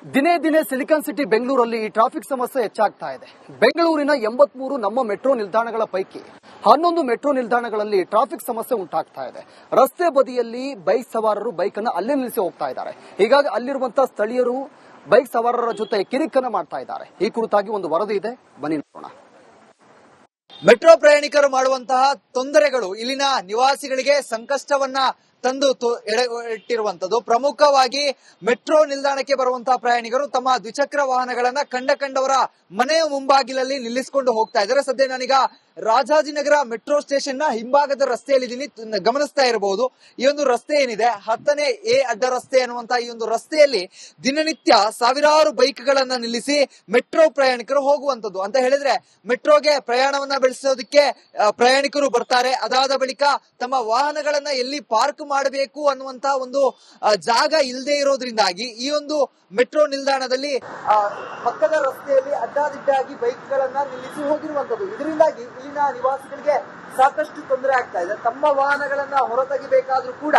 ದಿನೇ ದಿನೇ silicon city ಬೆಂಗಳೂರಲ್ಲಿ ಟ್ರಾಫಿಕ್ ಸಮಸ್ಯೆ ಹೆಚ್ಚಾಗ್ತಾ ಇದೆ. ಬೆಂಗಳೂರಿನ 83 ನಮ್ಮ ಮೆಟ್ರೋ ನಿಲ್ದಾಣಗಳ ಪೈಕಿ 11 ಮೆಟ್ರೋ ನಿಲ್ದಾಣಗಳಲ್ಲಿ ಟ್ರಾಫಿಕ್ ಸಮಸ್ಯೆ ಉಂಟಾಗ್ತಾ ಇದೆ. ರಸ್ತೆ ಬದಿಯಲ್ಲಿ ಬೈಕ್ ಸವಾರರು ಬೈಕ್ ಅನ್ನು ಅಲ್ಲೇ ನಿಲ್ಲಿಸಿ ಹೋಗ್ತಾ ಇದ್ದಾರೆ. ಹೀಗಾಗಿ ಅಲ್ಲಿರುವಂತಹ ಸ್ಥಳೀಯರು ಬೈಕ್ ಸವಾರರ ಜೊತೆ ಕಿರಿಕನ್ನ ಮಾಡ್ತಾ ಇದ್ದಾರೆ. ಈ ಕುರಿತಾಗಿ ಒಂದು ವರದಿ ಇದೆ, ಬನ್ನಿ ನೋಡೋಣ. ಮೆಟ್ರೋ ಪ್ರಯಾಣಿಕರು ಮಾಡುವಂತಹ ತೊಂದರೆಗಳು ಇಲ್ಲಿನ ನಿವಾಸಿಗಳಿಗೆ ಸಂಕಷ್ಟವನ್ನ ತಂದು ಇಟ್ಟಿರುವಂತದ್ದು. ಪ್ರಮುಖವಾಗಿ ಮೆಟ್ರೋ ನಿಲ್ದಾಣಕ್ಕೆ ಬರುವಂತಹ ಪ್ರಯಾಣಿಕರು ತಮ್ಮ ದ್ವಿಚಕ್ರ ವಾಹನಗಳನ್ನ ಕಂಡವರ ಮನೆಯ ಮುಂಬಾಗಿಲಲ್ಲಿ ನಿಲ್ಲಿಸಿಕೊಂಡು ಹೋಗ್ತಾ ಇದ್ದಾರೆ. ಸದ್ಯ ನಾನೀಗ ರಾಜಾಜಿನಗರ ಮೆಟ್ರೋ ಸ್ಟೇಷನ್ ನ ಹಿಂಭಾಗದ ರಸ್ತೆಯಲ್ಲಿ ಇದೀನಿ. ಗಮನಿಸ್ತಾ ಇರಬಹುದು, ಈ ಒಂದು ರಸ್ತೆ ಏನಿದೆ 10ನೇ ಎ ಅಡ್ಡ ರಸ್ತೆ ಅನ್ನುವಂತಹ ಈ ಒಂದು ರಸ್ತೆಯಲ್ಲಿ ದಿನನಿತ್ಯ ಸಾವಿರಾರು ಬೈಕ್ ಗಳನ್ನ ನಿಲ್ಲಿಸಿ ಮೆಟ್ರೋ ಪ್ರಯಾಣಿಕರು ಹೋಗುವಂತದ್ದು. ಅಂತ ಹೇಳಿದ್ರೆ ಮೆಟ್ರೋಗೆ ಪ್ರಯಾಣವನ್ನ ಬೆಳೆಸೋದಕ್ಕೆ ಪ್ರಯಾಣಿಕರು ಬರ್ತಾರೆ. ಅದಾದ ಬಳಿಕ ತಮ್ಮ ವಾಹನಗಳನ್ನ ಎಲ್ಲಿ ಪಾರ್ಕ್ ಮಾಡಬೇಕು ಅನ್ನುವಂತಹ ಒಂದು ಜಾಗ ಇಲ್ಲದೆ ಇರೋದ್ರಿಂದಾಗಿ ಈ ಒಂದು ಮೆಟ್ರೋ ನಿಲ್ದಾಣದಲ್ಲಿ ಪಕ್ಕದ ರಸ್ತೆಯಲ್ಲಿ ಅಡ್ಡಾದಿಡ್ಡಾಗಿ ಬೈಕ್ ಗಳನ್ನ ನಿಲ್ಲಿಸಿ ಹೋಗಿರುವಂತದ್ದು. ಇದರಿಂದಾಗಿ ಇಲ್ಲಿನ ನಿವಾಸಿಗಳಿಗೆ ಸಾಕಷ್ಟು ತೊಂದರೆ ಆಗ್ತಾ ಇದೆ. ತಮ್ಮ ವಾಹನಗಳನ್ನ ಹೊರತೆಗಿಬೇಕಾದ್ರೂ ಕೂಡ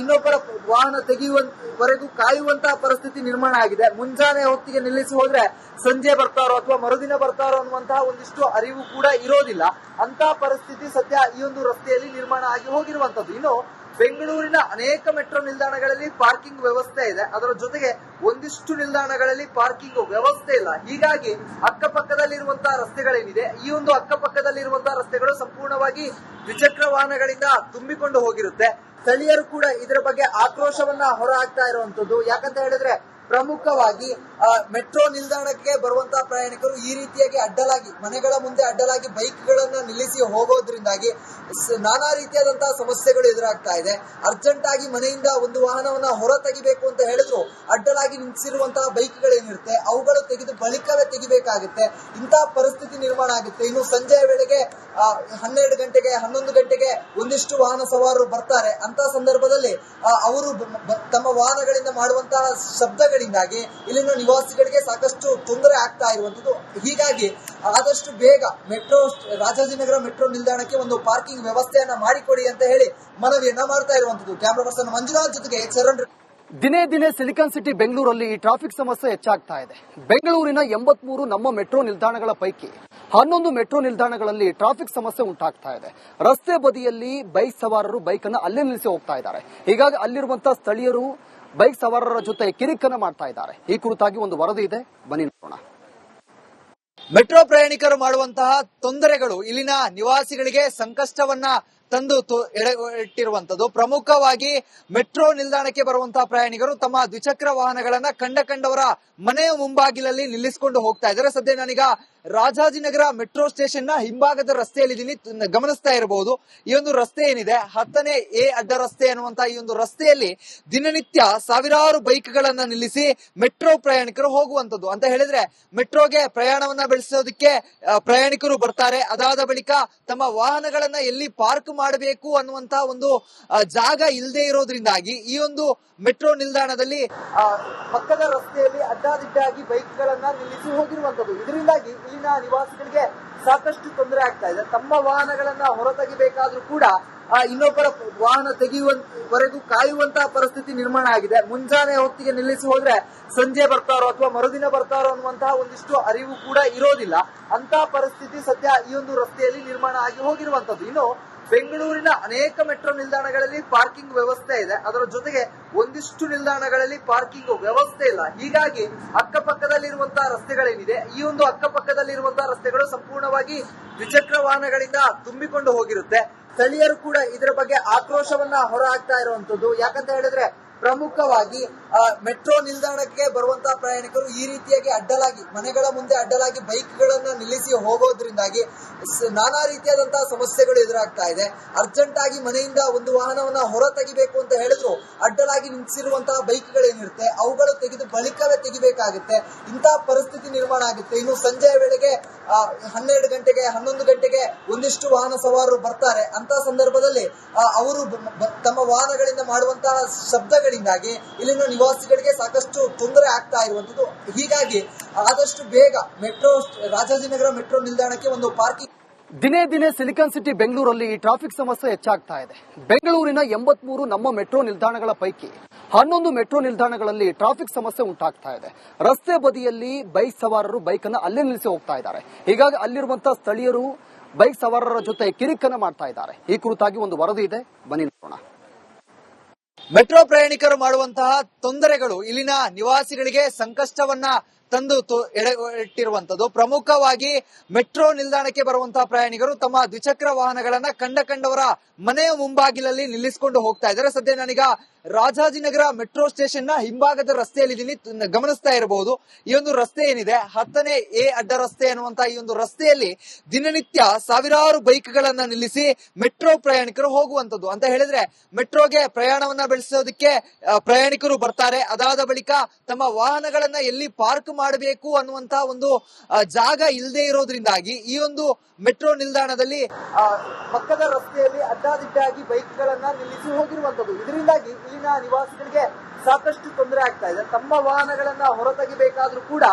ಇನ್ನೊಬ್ಬರ ವಾಹನ ತೆಗೆಯುವವರೆಗೂ ಕಾಯುವಂತಹ ಪರಿಸ್ಥಿತಿ ನಿರ್ಮಾಣ ಆಗಿದೆ. ಮುಂಜಾನೆ ಹೊತ್ತಿಗೆ ನಿಲ್ಲಿಸಿ ಹೋದ್ರೆ ಸಂಜೆ ಬರ್ತಾರೋ ಅಥವಾ ಮರುದಿನ ಬರ್ತಾರೋ ಅನ್ನುವಂತಹ ಒಂದಿಷ್ಟು ಅರಿವು ಕೂಡ ಇರೋದಿಲ್ಲ. ಅಂತ ಪರಿಸ್ಥಿತಿ ಸದ್ಯ ಈ ಒಂದು ರಸ್ತೆಯಲ್ಲಿ ನಿರ್ಮಾಣ ಆಗಿ ಹೋಗಿರುವಂತದ್ದು. ಇನ್ನು ಬೆಂಗಳೂರಿನ ಅನೇಕ ಮೆಟ್ರೋ ನಿಲ್ದಾಣಗಳಲ್ಲಿ ಪಾರ್ಕಿಂಗ್ ವ್ಯವಸ್ಥೆ ಇದೆ, ಅದರ ಜೊತೆಗೆ ಒಂದಿಷ್ಟು ನಿಲ್ದಾಣಗಳಲ್ಲಿ ಪಾರ್ಕಿಂಗ್ ವ್ಯವಸ್ಥೆ ಇಲ್ಲ. ಹೀಗಾಗಿ ಅಕ್ಕಪಕ್ಕದಲ್ಲಿರುವಂತಹ ರಸ್ತೆಗಳೇನಿದೆ, ಈ ಒಂದು ಅಕ್ಕಪಕ್ಕದಲ್ಲಿರುವಂತಹ ರಸ್ತೆಗಳು ಸಂಪೂರ್ಣವಾಗಿ ದ್ವಿಚಕ್ರ ವಾಹನಗಳಿಂದ ತುಂಬಿಕೊಂಡು ಹೋಗಿರುತ್ತೆ. ಸ್ಥಳೀಯರು ಕೂಡ ಇದರ ಬಗ್ಗೆ ಆಕ್ರೋಶವನ್ನ ಹೊರ ಹಾಕ್ತಾ ಇರುವಂತದ್ದು. ಯಾಕಂತ ಹೇಳಿದ್ರೆ ಪ್ರಮುಖವಾಗಿ ಮೆಟ್ರೋ ನಿಲ್ದಾಣಕ್ಕೆ ಬರುವಂತಹ ಪ್ರಯಾಣಿಕರು ಈ ರೀತಿಯಾಗಿ ಅಡ್ಡಲಾಗಿ ಮನೆಗಳ ಮುಂದೆ ಅಡ್ಡಲಾಗಿ ಬೈಕ್ ಗಳನ್ನ ನಿಲ್ಲಿಸಿ ಹೋಗೋದ್ರಿಂದಾಗಿ ನಾನಾ ರೀತಿಯಾದಂತಹ ಸಮಸ್ಯೆಗಳು ಎದುರಾಗ್ತಾ ಇದೆ. ಅರ್ಜೆಂಟ್ ಆಗಿ ಮನೆಯಿಂದ ಒಂದು ವಾಹನವನ್ನ ಹೊರ ತೆಗಿಬೇಕು ಅಂತ ಹೇಳಿದ್ರು ಅಡ್ಡಲಾಗಿ ನಿಲ್ಲಿಸಿರುವಂತಹ ಬೈಕ್ ಗಳೇನಿರುತ್ತೆ ಅವುಗಳು ತೆಗೆದು ಬಳಿಕವೇ ತೆಗಿಬೇಕಾಗುತ್ತೆ. ಇಂತಹ ಪರಿಸ್ಥಿತಿ ನಿರ್ಮಾಣ ಆಗುತ್ತೆ. ಇನ್ನು ಸಂಜೆಯ ವೇಳೆಗೆ 12 ಗಂಟೆಗೆ 11 ಗಂಟೆಗೆ ಒಂದಿಷ್ಟು ವಾಹನ ಸವಾರರು ಬರ್ತಾರೆ. ಅಂತ ಸಂದರ್ಭದಲ್ಲಿ ಅವರು ತಮ್ಮ ವಾಹನಗಳಿಂದ ಮಾಡುವಂತಹ ಶಬ್ದಗಳಿಂದಾಗಿ ಇಲ್ಲಿನ ನಿವಾಸಿಗಳಿಗೆ ಸಾಕಷ್ಟು ತೊಂದರೆ ಆಗ್ತಾ ಇರುವಂತದ್ದು. ಹೀಗಾಗಿ ಆದಷ್ಟು ಬೇಗ ರಾಜಾಜಿನಗರ ಮೆಟ್ರೋ ನಿಲ್ದಾಣಕ್ಕೆ ಒಂದು ಪಾರ್ಕಿಂಗ್ ವ್ಯವಸ್ಥೆಯನ್ನ ಮಾಡಿಕೊಡಿ ಅಂತ ಹೇಳಿ ಮನವಿಯನ್ನ ಮಾಡ್ತಾ ಇರುವಂತದ್ದು. ಕ್ಯಾಮರಾ ಪರ್ಸನ್ ಮಂಜುನಾಥ್ ಜೊತೆಗೆ ಚರಣ್. ದಿನೇ ದಿನೇ ಸಿಲಿಕಾನ್ ಸಿಟಿ ಬೆಂಗಳೂರಲ್ಲಿ ಟ್ರಾಫಿಕ್ ಸಮಸ್ಯೆ ಹೆಚ್ಚಾಗ್ತಾ ಇದೆ. ಬೆಂಗಳೂರಿನ 83 ನಮ್ಮ ಮೆಟ್ರೋ ನಿಲ್ದಾಣಗಳ ಪೈಕಿ 11 ಮೆಟ್ರೋ ನಿಲ್ದಾಣಗಳಲ್ಲಿ ಟ್ರಾಫಿಕ್ ಸಮಸ್ಯೆ ಉಂಟಾಗ್ತಾ ಇದೆ. ರಸ್ತೆ ಬದಿಯಲ್ಲಿ ಬೈಕ್ ಸವಾರರು ಬೈಕ್ ಅನ್ನು ಅಲ್ಲೇ ನಿಲ್ಲಿಸಿ ಹೋಗ್ತಾ ಇದ್ದಾರೆ. ಹೀಗಾಗಿ ಅಲ್ಲಿರುವಂತಹ ಸ್ಥಳೀಯರು ಬೈಕ್ ಸವಾರರ ಜೊತೆ ಕಿರಿಕನ್ನ ಮಾಡ್ತಾ ಇದ್ದಾರೆ. ಈ ಕುರಿತಾಗಿ ಒಂದು ವರದಿ ಇದೆ, ಬನ್ನಿ ನೋಡೋಣ. ಮೆಟ್ರೋ ಪ್ರಯಾಣಿಕರು ಮಾಡುವಂತಹ ತೊಂದರೆಗಳು ಇಲ್ಲಿನ ನಿವಾಸಿಗಳಿಗೆ ಸಂಕಷ್ಟವನ್ನ ತಂದು ಇಟ್ಟಿರುವಂತದ್ದು. ಪ್ರಮುಖವಾಗಿ ಮೆಟ್ರೋ ನಿಲ್ದಾಣಕ್ಕೆ ಬರುವಂತಹ ಪ್ರಯಾಣಿಕರು ತಮ್ಮ ದ್ವಿಚಕ್ರ ವಾಹನಗಳನ್ನ ಕಂಡವರ ಮನೆಯ ಮುಂಬಾಗಿಲಲ್ಲಿ ನಿಲ್ಲಿಸಿಕೊಂಡು ಹೋಗ್ತಾ ಇದ್ದಾರೆ. ಸದ್ಯ ನಾನೀಗ ರಾಜಾಜಿನಗರ ಮೆಟ್ರೋ ಸ್ಟೇಷನ್ ನ ಹಿಂಭಾಗದ ರಸ್ತೆಯಲ್ಲಿ ಇದೀನಿ. ಗಮನಿಸ್ತಾ ಇರಬಹುದು, ಈ ಒಂದು ರಸ್ತೆ ಏನಿದೆ 10ನೇ ಎ ಅಡ್ಡ ರಸ್ತೆ ಅನ್ನುವಂತಹ ಈ ಒಂದು ರಸ್ತೆಯಲ್ಲಿ ದಿನನಿತ್ಯ ಸಾವಿರಾರು ಬೈಕ್ ಗಳನ್ನ ನಿಲ್ಲಿಸಿ ಮೆಟ್ರೋ ಪ್ರಯಾಣಿಕರು ಹೋಗುವಂತದ್ದು. ಅಂತ ಹೇಳಿದ್ರೆ ಮೆಟ್ರೋಗೆ ಪ್ರಯಾಣವನ್ನ ಬೆಳೆಸೋದಕ್ಕೆ ಪ್ರಯಾಣಿಕರು ಬರ್ತಾರೆ. ಅದಾದ ಬಳಿಕ ತಮ್ಮ ವಾಹನಗಳನ್ನ ಎಲ್ಲಿ ಪಾರ್ಕ್ ಮಾಡಬೇಕು ಅನ್ನುವಂತಹ ಒಂದು ಜಾಗ ಇಲ್ಲದೆ ಇರೋದ್ರಿಂದಾಗಿ ಈ ಒಂದು ಮೆಟ್ರೋ ನಿಲ್ದಾಣದಲ್ಲಿ ಪಕ್ಕದ ರಸ್ತೆಯಲ್ಲಿ ಅಡ್ಡಾದಿಡ್ಡಾಗಿ ಬೈಕ್ ಗಳನ್ನ ನಿಲ್ಲಿಸಿ ಹೋಗಿರುವಂತದ್ದು. ಇದರಿಂದಾಗಿ ಇಲ್ಲಿನ ನಿವಾಸಿಗಳಿಗೆ ಸಾಕಷ್ಟು ತೊಂದರೆ ಆಗ್ತಾ ಇದೆ. ತಮ್ಮ ವಾಹನಗಳನ್ನ ಹೊರತೆಗಿಬೇಕಾದ್ರೂ ಕೂಡ ಇನ್ನೊಬ್ಬರ ವಾಹನ ತೆಗೆಯುವವರೆಗೂ ಕಾಯುವಂತಹ ಪರಿಸ್ಥಿತಿ ನಿರ್ಮಾಣ ಆಗಿದೆ. ಮುಂಜಾನೆ ಹೊತ್ತಿಗೆ ನಿಲ್ಲಿಸಿ ಹೋದ್ರೆ ಸಂಜೆ ಬರ್ತಾರೋ ಅಥವಾ ಮರುದಿನ ಬರ್ತಾರೋ ಅನ್ನುವಂತಹ ಒಂದಿಷ್ಟು ಅರಿವು ಕೂಡ ಇರೋದಿಲ್ಲ. ಅಂತ ಪರಿಸ್ಥಿತಿ ಸದ್ಯ ಈ ಒಂದು ರಸ್ತೆಯಲ್ಲಿ ನಿರ್ಮಾಣ ಆಗಿ ಹೋಗಿರುವಂತದ್ದು. ಇನ್ನು ಬೆಂಗಳೂರಿನ ಅನೇಕ ಮೆಟ್ರೋ ನಿಲ್ದಾಣಗಳಲ್ಲಿ ಪಾರ್ಕಿಂಗ್ ವ್ಯವಸ್ಥೆ ಇದೆ, ಅದರ ಜೊತೆಗೆ ಒಂದಿಷ್ಟು ನಿಲ್ದಾಣಗಳಲ್ಲಿ ಪಾರ್ಕಿಂಗ್ ವ್ಯವಸ್ಥೆ ಇಲ್ಲ. ಹೀಗಾಗಿ ಅಕ್ಕಪಕ್ಕದಲ್ಲಿರುವಂತಹ ರಸ್ತೆಗಳೇನಿದೆ, ಈ ಒಂದು ಅಕ್ಕಪಕ್ಕದಲ್ಲಿರುವಂತಹ ರಸ್ತೆಗಳು ಸಂಪೂರ್ಣವಾಗಿ ದ್ವಿಚಕ್ರ ವಾಹನಗಳಿಂದ ತುಂಬಿಕೊಂಡು ಹೋಗಿರುತ್ತೆ. ಸ್ಥಳೀಯರು ಕೂಡ ಇದರ ಬಗ್ಗೆ ಆಕ್ರೋಶವನ್ನ ಹೊರ ಹಾಕ್ತಾ ಇರುವಂತದ್ದು. ಯಾಕಂತ ಹೇಳಿದ್ರೆ ಪ್ರಮುಖವಾಗಿ ಮೆಟ್ರೋ ನಿಲ್ದಾಣಕ್ಕೆ ಬರುವಂತಹ ಪ್ರಯಾಣಿಕರು ಈ ರೀತಿಯಾಗಿ ಅಡ್ಡಲಾಗಿ ಮನೆಗಳ ಮುಂದೆ ಅಡ್ಡಲಾಗಿ ಬೈಕ್ ಗಳನ್ನ ನಿಲ್ಲಿಸಿ ಹೋಗೋದ್ರಿಂದಾಗಿ ನಾನಾ ರೀತಿಯಾದಂತಹ ಸಮಸ್ಯೆಗಳು ಎದುರಾಗ್ತಾ ಇದೆ. ಅರ್ಜೆಂಟ್ ಆಗಿ ಮನೆಯಿಂದ ಒಂದು ವಾಹನವನ್ನ ಹೊರ ತೆಗಿಬೇಕು ಅಂತ ಹೇಳಿದ್ರು ಅಡ್ಡಲಾಗಿ ನಿಲ್ಲಿಸಿರುವಂತಹ ಬೈಕ್ ಗಳೇನಿರುತ್ತೆ ಅವುಗಳು ತೆಗೆದು ಬಳಿಕವೇ ತೆಗಿಬೇಕಾಗುತ್ತೆ. ಇಂತಹ ಪರಿಸ್ಥಿತಿ ನಿರ್ಮಾಣ ಆಗುತ್ತೆ. ಇನ್ನು ಸಂಜೆಯ ವೇಳೆಗೆ 12 ಗಂಟೆಗೆ 11 ಗಂಟೆಗೆ ಒಂದಿಷ್ಟು ವಾಹನ ಸವಾರರು ಬರ್ತಾರೆ. ಅಂತ ಸಂದರ್ಭದಲ್ಲಿ ಅವರು ತಮ್ಮ ವಾಹನಗಳಿಂದ ಮಾಡುವಂತಹ ಶಬ್ದಗಳಿಂದಾಗಿ ಇಲ್ಲಿನ ನಿವಾಸಿಗಳಿಗೆ ಸಾಕಷ್ಟು ತೊಂದರೆ ಆಗ್ತಾ ಇರುವಂತದ್ದು. ಹೀಗಾಗಿ ಆದಷ್ಟು ಬೇಗ ರಾಜಾಜಿನಗರ ಮೆಟ್ರೋ ನಿಲ್ದಾಣಕ್ಕೆ ಒಂದು ಪಾರ್ಕಿಂಗ್ ದಿನೇ ದಿನೇ ಸಿಲಿಕಾನ್ ಸಿಟಿ ಬೆಂಗಳೂರಲ್ಲಿ ಈ ಟ್ರಾಫಿಕ್ ಸಮಸ್ಯೆ ಹೆಚ್ಚಾಗ್ತಾ ಇದೆ. ಬೆಂಗಳೂರಿನ 83 ನಮ್ಮ ಮೆಟ್ರೋ ನಿಲ್ದಾಣಗಳ ಪೈಕಿ 11 ಮೆಟ್ರೋ ನಿಲ್ದಾಣಗಳಲ್ಲಿ ಟ್ರಾಫಿಕ್ ಸಮಸ್ಯೆ ಉಂಟಾಗ್ತಾ ಇದೆ. ರಸ್ತೆ ಬದಿಯಲ್ಲಿ ಬೈಕ್ ಸವಾರರು ಬೈಕ್ ಅನ್ನು ಅಲ್ಲೇ ನಿಲ್ಲಿಸಿ ಹೋಗ್ತಾ ಇದ್ದಾರೆ. ಹೀಗಾಗಿ ಅಲ್ಲಿರುವಂತಹ ಸ್ಥಳೀಯರು ಬೈಕ್ ಸವಾರರ ಜೊತೆ ಕಿರಿಕನ್ನ ಮಾಡ್ತಾ ಇದ್ದಾರೆ. ಈ ಕುರಿತಾಗಿ ಒಂದು ವರದಿ ಇದೆ, ಬನ್ನಿ ನೋಡೋಣ. ಮೆಟ್ರೋ ಪ್ರಯಾಣಿಕರು ಮಾಡುವಂತಹ ತೊಂದರೆಗಳು ಇಲ್ಲಿನ ನಿವಾಸಿಗಳಿಗೆ ಸಂಕಷ್ಟವನ್ನ ತಂದು ಇಟ್ಟಿರುವಂತದ್ದು. ಪ್ರಮುಖವಾಗಿ ಮೆಟ್ರೋ ನಿಲ್ದಾಣಕ್ಕೆ ಬರುವಂತಹ ಪ್ರಯಾಣಿಕರು ತಮ್ಮ ದ್ವಿಚಕ್ರ ವಾಹನಗಳನ್ನ ಕಂಡವರ ಮನೆಯ ಮುಂಬಾಗಿಲಲ್ಲಿ ನಿಲ್ಲಿಸಿಕೊಂಡು ಹೋಗ್ತಾ ಇದ್ದಾರೆ. ಸದ್ಯ ನಾನೀಗ ರಾಜಾಜಿನಗರ ಮೆಟ್ರೋ ಸ್ಟೇಷನ್ ನ ಹಿಂಭಾಗದ ರಸ್ತೆಯಲ್ಲಿ ಗಮನಿಸ್ತಾ ಇರಬಹುದು. ಈ ಒಂದು ರಸ್ತೆ ಏನಿದೆ 10ನೇ ಎ ಅಡ್ಡ ರಸ್ತೆ ಅನ್ನುವಂತಹ ಈ ಒಂದು ರಸ್ತೆಯಲ್ಲಿ ದಿನನಿತ್ಯ ಸಾವಿರಾರು ಬೈಕ್ ಗಳನ್ನ ನಿಲ್ಲಿಸಿ ಮೆಟ್ರೋ ಪ್ರಯಾಣಿಕರು ಹೋಗುವಂತದ್ದು. ಅಂತ ಹೇಳಿದ್ರೆ ಮೆಟ್ರೋಗೆ ಪ್ರಯಾಣವನ್ನ ಬೆಳೆಸೋದಕ್ಕೆ ಪ್ರಯಾಣಿಕರು ಬರ್ತಾರೆ. ಅದಾದ ಬಳಿಕ ತಮ್ಮ ವಾಹನಗಳನ್ನ ಎಲ್ಲಿ ಪಾರ್ಕ್ ಮಾಡಬೇಕು ಅನ್ನುವಂತಹ ಒಂದು ಜಾಗ ಇಲ್ಲದೆ ಇರೋದ್ರಿಂದಾಗಿ ಈ ಒಂದು ಮೆಟ್ರೋ ನಿಲ್ದಾಣದಲ್ಲಿ ಪಕ್ಕದ ರಸ್ತೆಯಲ್ಲಿ ಅಡ್ಡಾದಿಡ್ಡಾಗಿ ಬೈಕ್ ಗಳನ್ನ ನಿಲ್ಲಿಸಿ ಹೋಗಿರುವಂತದ್ದು. ಇದರಿಂದಾಗಿ ಇಲ್ಲಿನ ನಿವಾಸಿಗಳಿಗೆ ಸಾಕಷ್ಟು ತೊಂದರೆ ಆಗ್ತಾ ಇದೆ. ತಮ್ಮ ವಾಹನಗಳನ್ನ ಹೊರತೆಗಿಬೇಕಾದ್ರೂ ಕೂಡ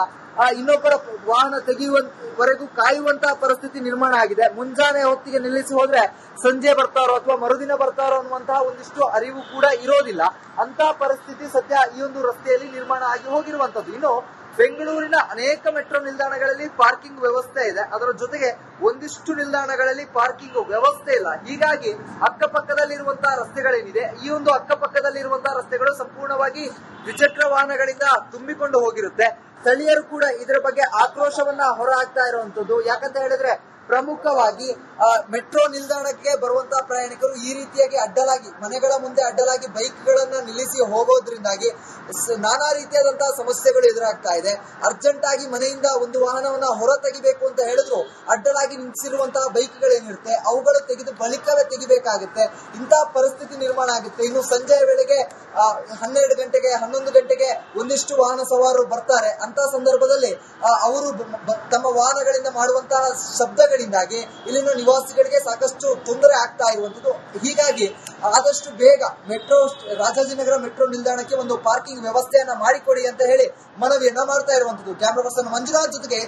ಇನ್ನೊಬ್ಬರ ವಾಹನ ತೆಗೆಯುವವರೆಗೂ ಕಾಯುವಂತಹ ಪರಿಸ್ಥಿತಿ ನಿರ್ಮಾಣ ಆಗಿದೆ. ಮುಂಜಾನೆ ಹೊತ್ತಿಗೆ ನಿಲ್ಲಿಸಿ ಹೋದ್ರೆ ಸಂಜೆ ಬರ್ತಾರೋ ಅಥವಾ ಮರುದಿನ ಬರ್ತಾರೋ ಅನ್ನುವಂತಹ ಒಂದಿಷ್ಟು ಅರಿವು ಕೂಡ ಇರೋದಿಲ್ಲ. ಅಂತ ಪರಿಸ್ಥಿತಿ ಸದ್ಯ ಈ ಒಂದು ರಸ್ತೆಯಲ್ಲಿ ನಿರ್ಮಾಣ ಆಗಿ ಹೋಗಿರುವಂತದ್ದು. ಇನ್ನು ಬೆಂಗಳೂರಿನ ಅನೇಕ ಮೆಟ್ರೋ ನಿಲ್ದಾಣಗಳಲ್ಲಿ ಪಾರ್ಕಿಂಗ್ ವ್ಯವಸ್ಥೆ ಇದೆ. ಅದರ ಜೊತೆಗೆ ಒಂದಿಷ್ಟು ನಿಲ್ದಾಣಗಳಲ್ಲಿ ಪಾರ್ಕಿಂಗ್ ವ್ಯವಸ್ಥೆ ಇಲ್ಲ. ಹೀಗಾಗಿ ಅಕ್ಕಪಕ್ಕದಲ್ಲಿರುವಂತಹ ರಸ್ತೆಗಳೇನಿದೆ, ಈ ಒಂದು ಅಕ್ಕಪಕ್ಕದಲ್ಲಿರುವಂತಹ ರಸ್ತೆಗಳು ಸಂಪೂರ್ಣವಾಗಿ ದ್ವಿಚಕ್ರ ವಾಹನಗಳಿಂದ ತುಂಬಿಕೊಂಡು ಹೋಗಿರುತ್ತೆ. ಸ್ಥಳೀಯರು ಕೂಡ ಇದರ ಬಗ್ಗೆ ಆಕ್ರೋಶವನ್ನ ಹೊರ ಹಾಕ್ತಾ ಇರುವಂತದ್ದು. ಯಾಕಂತ ಹೇಳಿದ್ರೆ ಪ್ರಮುಖವಾಗಿ ಮೆಟ್ರೋ ನಿಲ್ದಾಣಕ್ಕೆ ಬರುವಂತಹ ಪ್ರಯಾಣಿಕರು ಈ ರೀತಿಯಾಗಿ ಅಡ್ಡಲಾಗಿ ಮನೆಗಳ ಮುಂದೆ ಅಡ್ಡಲಾಗಿ ಬೈಕ್ ಗಳನ್ನ ನಿಲ್ಲಿಸಿ ಹೋಗೋದ್ರಿಂದಾಗಿ ನಾನಾ ರೀತಿಯಾದಂತಹ ಸಮಸ್ಯೆಗಳು ಎದುರಾಗ್ತಾ ಇದೆ. ಅರ್ಜೆಂಟ್ ಆಗಿ ಮನೆಯಿಂದ ಒಂದು ವಾಹನವನ್ನ ಹೊರ ತೆಗಿಬೇಕು ಅಂತ ಹೇಳಿದ್ರು ಅಡ್ಡಲಾಗಿ ನಿಲ್ಲಿಸಿರುವಂತಹ ಬೈಕ್ ಗಳೇನಿರುತ್ತೆ ಅವುಗಳು ತೆಗೆದು ಬಳಿಕವೇ ತೆಗಿಬೇಕಾಗುತ್ತೆ. ಇಂತಹ ಪರಿಸ್ಥಿತಿ ನಿರ್ಮಾಣ ಆಗುತ್ತೆ. ಇನ್ನು ಸಂಜೆಯ ವೇಳೆಗೆ 12 ಗಂಟೆಗೆ 11 ಗಂಟೆಗೆ ಒಂದಿಷ್ಟು ವಾಹನ ಸವಾರರು ಬರ್ತಾರೆ. ಅಂತ ಸಂದರ್ಭದಲ್ಲಿ ಅವರು ತಮ್ಮ ವಾಹನಗಳಿಂದ ಮಾಡುವಂತಹ ಶಬ್ದಗಳಿಂದಾಗಿ ಇಲ್ಲಿನ ನಿವಾಸಿಗಳಿಗೆ ಸಾಕಷ್ಟು ತೊಂದರೆ ಆಗ್ತಾ ಇರುವಂತದ್ದು. ಹೀಗಾಗಿ ಆದಷ್ಟು ಬೇಗ ರಾಜಾಜಿನಗರ ಮೆಟ್ರೋ ನಿಲ್ದಾಣಕ್ಕೆ ಒಂದು ಪಾರ್ಕಿಂಗ್ ವ್ಯವಸ್ಥೆಯನ್ನ ಮಾಡಿಕೊಡಿ ಅಂತ ಹೇಳಿ ಮನವಿಯನ್ನ ಮಾಡ್ತಾ ಇರುವಂತದ್ದು. ಕ್ಯಾಮರಾ ಪರ್ಸನ್ ಮಂಜುನಾಥ್ ಜೊತೆಗೆ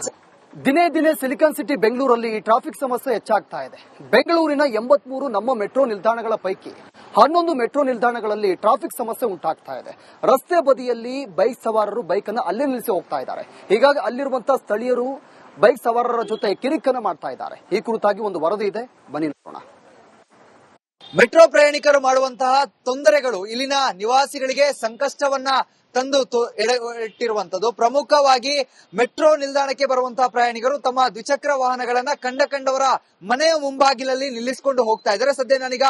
ದಿನೇ ದಿನೇ ಸಿಲಿಕಾನ್ ಸಿಟಿ ಬೆಂಗಳೂರಲ್ಲಿ ಈ ಟ್ರಾಫಿಕ್ ಸಮಸ್ಯೆ ಹೆಚ್ಚಾಗ್ತಾ ಇದೆ. ಬೆಂಗಳೂರಿನ 83 ನಮ್ಮ ಮೆಟ್ರೋ ನಿಲ್ದಾಣಗಳ ಪೈಕಿ 11 ಮೆಟ್ರೋ ನಿಲ್ದಾಣಗಳಲ್ಲಿ ಟ್ರಾಫಿಕ್ ಸಮಸ್ಯೆ ಉಂಟಾಗ್ತಾ ಇದೆ. ರಸ್ತೆ ಬದಿಯಲ್ಲಿ ಬೈಕ್ ಸವಾರರು ಬೈಕ್ ಅನ್ನು ಅಲ್ಲೇ ನಿಲ್ಲಿಸಿ ಹೋಗ್ತಾ ಇದ್ದಾರೆ. ಹೀಗಾಗಿ ಅಲ್ಲಿರುವಂತಹ ಸ್ಥಳೀಯರು ಬೈಕ್ ಸವಾರರ ಜೊತೆ ಕಿರಿಕನ್ನ ಮಾಡ್ತಾ ಇದ್ದಾರೆ. ಈ ಕುರಿತಾಗಿ ಒಂದು ವರದಿ ಇದೆ, ಬನ್ನಿ ನೋಡೋಣ. ಮೆಟ್ರೋ ಪ್ರಯಾಣಿಕರು ಮಾಡುವಂತಹ ತೊಂದರೆಗಳು ಇಲ್ಲಿನ ನಿವಾಸಿಗಳಿಗೆ ಸಂಕಷ್ಟವನ್ನ ತಂದು ಇಟ್ಟಿರುವಂತದ್ದು. ಪ್ರಮುಖವಾಗಿ ಮೆಟ್ರೋ ನಿಲ್ದಾಣಕ್ಕೆ ಬರುವಂತಹ ಪ್ರಯಾಣಿಕರು ತಮ್ಮ ದ್ವಿಚಕ್ರ ವಾಹನಗಳನ್ನ ಕಂಡವರ ಮನೆಯ ಮುಂಬಾಗಿಲಲ್ಲಿ ನಿಲ್ಲಿಸಿಕೊಂಡು ಹೋಗ್ತಾ ಇದ್ದಾರೆ. ಸದ್ಯ ನಾನೀಗ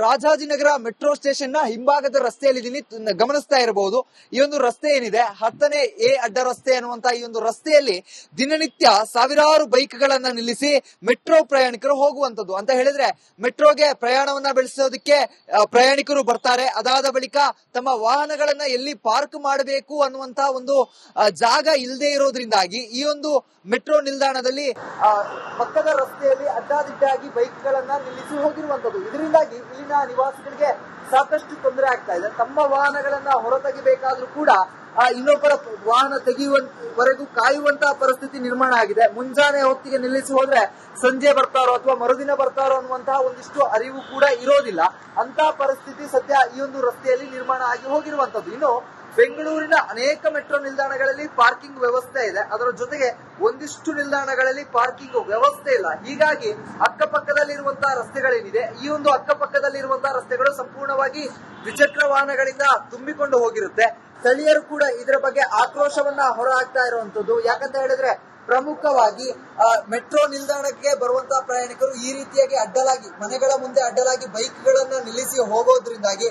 ರಾಜಾಜಿನಗರ ಮೆಟ್ರೋ ಸ್ಟೇಷನ್ ನ ಹಿಂಭಾಗದ ರಸ್ತೆಯಲ್ಲಿ ಗಮನಿಸ್ತಾ ಇರಬಹುದು. ಈ ಒಂದು ರಸ್ತೆ ಏನಿದೆ 10ನೇ ಎ ಅಡ್ಡ ರಸ್ತೆ ಅನ್ನುವಂತಹ ಈ ಒಂದು ರಸ್ತೆಯಲ್ಲಿ ದಿನನಿತ್ಯ ಸಾವಿರಾರು ಬೈಕ್ ಗಳನ್ನ ನಿಲ್ಲಿಸಿ ಮೆಟ್ರೋ ಪ್ರಯಾಣಿಕರು ಹೋಗುವಂತದ್ದು. ಅಂತ ಹೇಳಿದ್ರೆ ಮೆಟ್ರೋಗೆ ಪ್ರಯಾಣವನ್ನ ಬೆಳೆಸೋದಕ್ಕೆ ಪ್ರಯಾಣಿಕರು ಬರ್ತಾರೆ. ಅದಾದ ಬಳಿಕ ತಮ್ಮ ವಾಹನಗಳನ್ನ ಎಲ್ಲಿ ಪಾರ್ಕ್ ಮಾಡಬೇಕು ಅನ್ನುವಂತಹ ಒಂದು ಜಾಗ ಇಲ್ಲದೆ ಇರೋದ್ರಿಂದಾಗಿ ಈ ಒಂದು ಮೆಟ್ರೋ ನಿಲ್ದಾಣದಲ್ಲಿ ಪಕ್ಕದ ರಸ್ತೆಯಲ್ಲಿ ಅಡ್ಡಾದಿಡ್ಡಾಗಿ ಬೈಕ್ ಗಳನ್ನ ನಿಲ್ಲಿಸಿ ಹೋಗಿರುವಂತದ್ದು. ಇದರಿಂದಾಗಿ ಇಲ್ಲಿನ ನಿವಾಸಿಗಳಿಗೆ ಸಾಕಷ್ಟು ತೊಂದರೆ ಆಗ್ತಾ ಇದೆ. ತಮ್ಮ ವಾಹನಗಳನ್ನ ಹೊರತೆಗಿಬೇಕಾದ್ರೂ ಕೂಡ ಇನ್ನೊಬ್ಬರ ವಾಹನ ತೆಗೆಯುವವರೆಗೂ ಕಾಯುವಂತಹ ಪರಿಸ್ಥಿತಿ ನಿರ್ಮಾಣ ಆಗಿದೆ. ಮುಂಜಾನೆ ಹೊತ್ತಿಗೆ ನಿಲ್ಲಿಸಿ ಹೋದ್ರೆ ಸಂಜೆ ಬರ್ತಾರೋ ಅಥವಾ ಮರುದಿನ ಬರ್ತಾರೋ ಅನ್ನುವಂತಹ ಒಂದಿಷ್ಟು ಅರಿವು ಕೂಡ ಇರೋದಿಲ್ಲ. ಅಂತ ಪರಿಸ್ಥಿತಿ ಸದ್ಯ ಈ ಒಂದು ರಸ್ತೆಯಲ್ಲಿ ನಿರ್ಮಾಣ ಆಗಿ ಹೋಗಿರುವಂತದ್ದು. ಇನ್ನು ಬೆಂಗಳೂರಿನ ಅನೇಕ ಮೆಟ್ರೋ ನಿಲ್ದಾಣಗಳಲ್ಲಿ ಪಾರ್ಕಿಂಗ್ ವ್ಯವಸ್ಥೆ ಇದೆ. ಅದರ ಜೊತೆಗೆ ಒಂದಿಷ್ಟು ನಿಲ್ದಾಣಗಳಲ್ಲಿ ಪಾರ್ಕಿಂಗ್ ವ್ಯವಸ್ಥೆ ಇಲ್ಲ. ಹೀಗಾಗಿ ಅಕ್ಕಪಕ್ಕದಲ್ಲಿರುವಂತಹ ರಸ್ತೆಗಳೇನಿದೆ, ಈ ಒಂದು ಅಕ್ಕಪಕ್ಕದಲ್ಲಿರುವಂತಹ ರಸ್ತೆಗಳು ಸಂಪೂರ್ಣವಾಗಿ ದ್ವಿಚಕ್ರ ವಾಹನಗಳಿಂದ ತುಂಬಿಕೊಂಡು ಹೋಗಿರುತ್ತೆ. ಸ್ಥಳೀಯರು ಕೂಡ ಇದರ ಬಗ್ಗೆ ಆಕ್ರೋಶವನ್ನ ಹೊರ ಹಾಕ್ತಾ ಇರುವಂತದ್ದು. ಯಾಕಂತ ಹೇಳಿದ್ರೆ ಪ್ರಮುಖವಾಗಿ ಮೆಟ್ರೋ ನಿಲ್ದಾಣಕ್ಕೆ ಬರುವಂತಹ ಪ್ರಯಾಣಿಕರು ಈ ರೀತಿಯಾಗಿ ಅಡ್ಡಲಾಗಿ ಮನೆಗಳ ಮುಂದೆ ಅಡ್ಡಲಾಗಿ ಬೈಕ್ ಗಳನ್ನ ನಿಲ್ಲಿಸಿ ಹೋಗೋದ್ರಿಂದಾಗಿ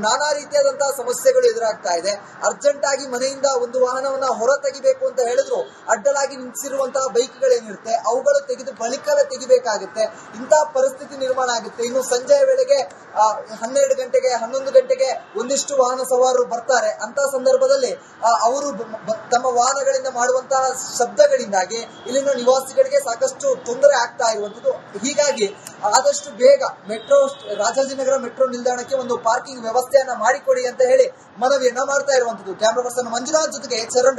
ನಾನಾ ರೀತಿಯಾದಂತಹ ಸಮಸ್ಯೆಗಳು ಎದುರಾಗ್ತಾ ಇದೆ. ಅರ್ಜೆಂಟ್ ಆಗಿ ಮನೆಯಿಂದ ಒಂದು ವಾಹನವನ್ನ ಹೊರ ತೆಗಿಬೇಕು ಅಂತ ಹೇಳಿದ್ರು ಅಡ್ಡಲಾಗಿ ನಿಲ್ಲಿಸಿರುವಂತಹ ಬೈಕ್ ಗಳೇನಿರುತ್ತೆ ಅವುಗಳು ತೆಗೆದು ಬಳಿಕವೇ ತೆಗಿಬೇಕಾಗುತ್ತೆ. ಇಂತಹ ಪರಿಸ್ಥಿತಿ ನಿರ್ಮಾಣ ಆಗುತ್ತೆ. ಇನ್ನು ಸಂಜೆಯ ವೇಳೆಗೆ 12 ಗಂಟೆಗೆ 11 ಗಂಟೆಗೆ ಒಂದಿಷ್ಟು ವಾಹನ ಸವಾರರು ಬರ್ತಾರೆ. ಅಂತ ಸಂದರ್ಭದಲ್ಲಿ ಅವರು ತಮ್ಮ ವಾಹನಗಳಿಂದ ಮಾಡುವಂತಹ ಶಬ್ದಗಳಿಂದಾಗಿ ಇಲ್ಲಿನ ನಿವಾಸಿಗಳಿಗೆ ಸಾಕಷ್ಟು ತೊಂದರೆ ಆಗ್ತಾ ಇರುವಂತದ್ದು. ಹೀಗಾಗಿ ಆದಷ್ಟು ಬೇಗ ರಾಜಾಜಿನಗರ ಮೆಟ್ರೋ ನಿಲ್ದಾಣಕ್ಕೆ ಒಂದು ಪಾರ್ಕಿಂಗ್ ವ್ಯವಸ್ಥೆಯನ್ನ ಮಾಡಿಕೊಡಿ ಅಂತ ಹೇಳಿ ಮನವಿಯನ್ನ ಮಾಡ್ತಾ ಇರುವಂತದ್ದು. ಕ್ಯಾಮರಾ ಪರ್ಸನ್ ಮಂಜುನಾಥ್ ಜೊತೆಗೆ ಚರಣ್.